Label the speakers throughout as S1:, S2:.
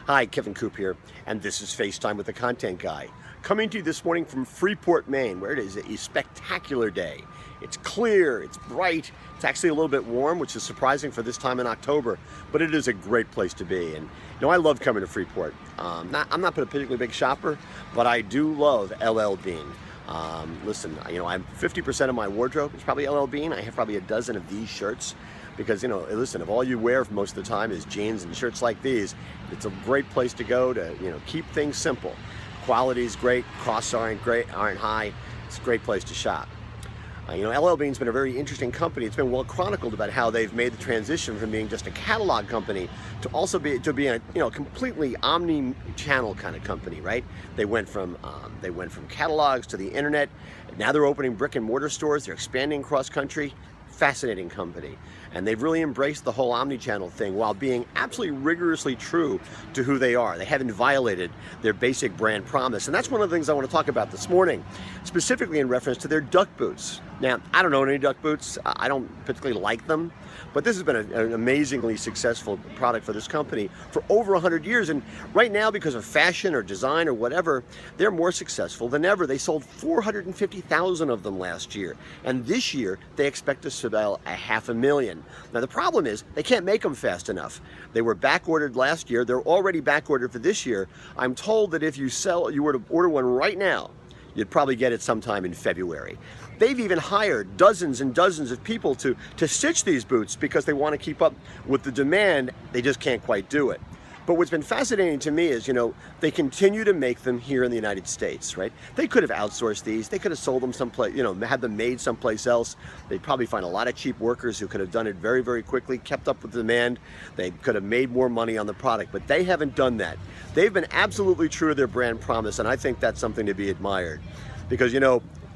S1: Hi, Kevin Coop here, and this is FaceTime with the Content Guy. Coming to you this morning from Freeport, Maine, where it is a spectacular day. It's clear, it's bright, it's actually a little bit warm, which is surprising for this time in October, but it is a great place to be. And I love coming to Freeport. I'm not a particularly big shopper, but I do love LL Bean. Listen, I'm 50% of my wardrobe is probably LL Bean. I have probably a dozen of these shirts because, listen, if all you wear most of the time is jeans and shirts like these, it's a great place to go to, keep things simple. Quality's great, costs aren't high. It's a great place to shop. LL Bean's been a very interesting company. It's been well chronicled about how they've made the transition from being just a catalog company to also be a completely omni-channel kind of company, right? They went from catalogs to the internet. Now they're opening brick and mortar stores. They're expanding cross country. Fascinating company, and they've really embraced the whole omni-channel thing while being absolutely rigorously true to who they are. They haven't violated their basic brand promise, and that's one of the things I want to talk about this morning, specifically in reference to their duck boots. Now, I don't own any duck boots. I don't particularly like them, but this has been an amazingly successful product for this company for over 100 years, and right now, because of fashion or design or whatever, they're more successful than ever. They sold 450,000 of them last year, and this year they expect to sell 500,000. Now the problem is they can't make them fast enough. They were back ordered last year. They're already back ordered for this year. I'm told that if you were to order one right now, you'd probably get it sometime in February. They've even hired dozens and dozens of people to stitch these boots because they want to keep up with the demand. They just can't quite do it. But what's been fascinating to me is, they continue to make them here in the United States, right? They could have outsourced these. They could have sold them someplace, had them made someplace else. They'd probably find a lot of cheap workers who could have done it very, very quickly, kept up with the demand. They could have made more money on the product, but they haven't done that. They've been absolutely true to their brand promise, and I think that's something to be admired. Because,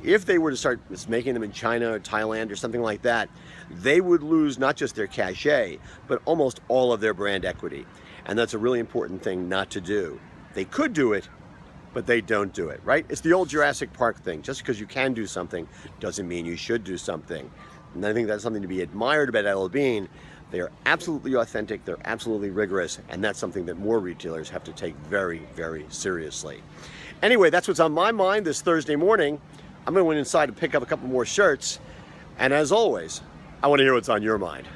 S1: if they were to start making them in China or Thailand or something like that, they would lose not just their cachet, but almost all of their brand equity. And that's a really important thing not to do. They could do it, but they don't do it, right? It's the old Jurassic Park thing. Just because you can do something doesn't mean you should do something. And I think that's something to be admired about LL Bean. They are absolutely authentic, they're absolutely rigorous, and that's something that more retailers have to take very, very seriously. Anyway, that's what's on my mind this Thursday morning. I'm going to go inside and pick up a couple more shirts. And as always, I want to hear what's on your mind.